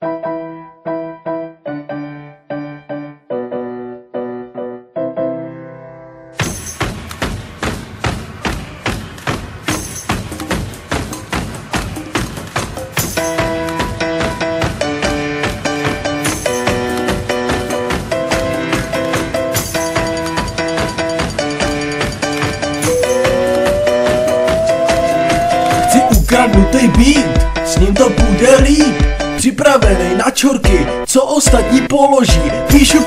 Ukradnutý beat, s ním to bude líp. Připravený na čorky, co ostatní položí.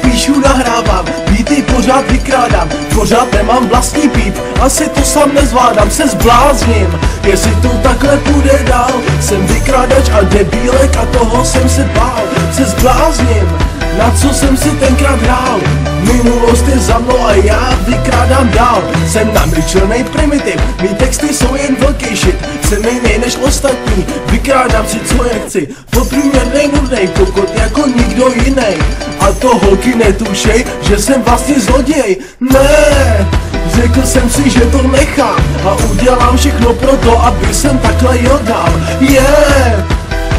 Píšu, nahrávám, beaty pořád vykrádám. Pořád nemám vlastní beat, asi to sám nezvládám. Se zblázním, jestli to takhle půjde dál. Jsem vykrádač a debílek a toho jsem se bál. Se zblázním, na co jsem si tenkrát hrál. Minulost je za mnou a já vykrádám dál. Jsem namyčlenej primitiv, mý texty jsou jen velký shit. Jsem jiný než ostatní, vykrádám si co jen chci. Podprůměrnej nudnej kokot jako nikdo jiný. A to holky netušej, že jsem vlastně zloděj. Ne, řekl jsem si, že to nechám a udělám všechno pro to, aby jsem takhle jel dál.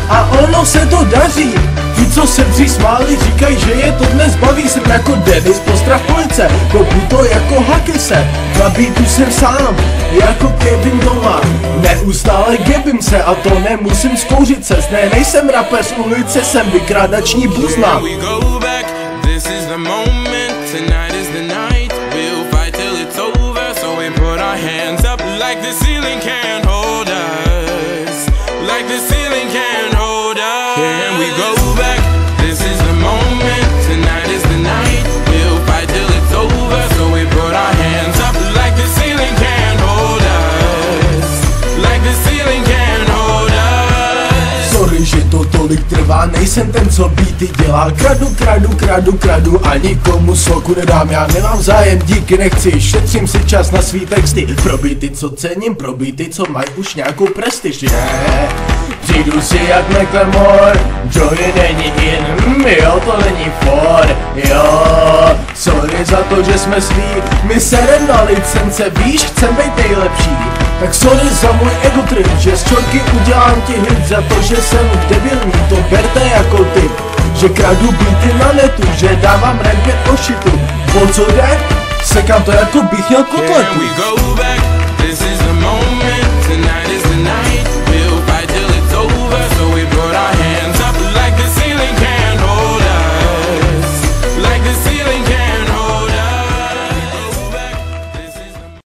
A ono se to daří. Ti, co se dřív smáli, říkají, že je to dnes baví. Jsem jako Dennis, postrach police, kopu to jako Hakise. Na beatu jsem sám, jako Kevin doma. Neustále gebím se a to nemusím zkouřit se. Ne, nejsem rapper z ulice, jsem vykrádační buzna. Can we go back? This is the moment. Tonight is the night. We'll fight till it's over. So we put our hands up like the ceiling can't hold us. Like the ceiling can't hold us. Sorry, že to tolik trvá, nejsem ten, co beaty dělá. Kradu a nikomu soku nedám. Já nemám zájem, díky nechci, šetřím si čas na svý texty. Pro beaty, co cením, pro beaty, co mají už nějakou prestiž. Přijdu si jak Macklemore, Joey není in, jo to není for, jo. Sorry za to, že jsme svý, my serem na licence, víš, chcem být nejlepší. Tak sorry za můj ego trip, že z čorky udělám ti hit. Za to, že jsem debilní, to berte jako tip. Že kradu beaty na netu, že dávám rap 5 o shitu. O co jde? Sekám to jako bych měl kotletu.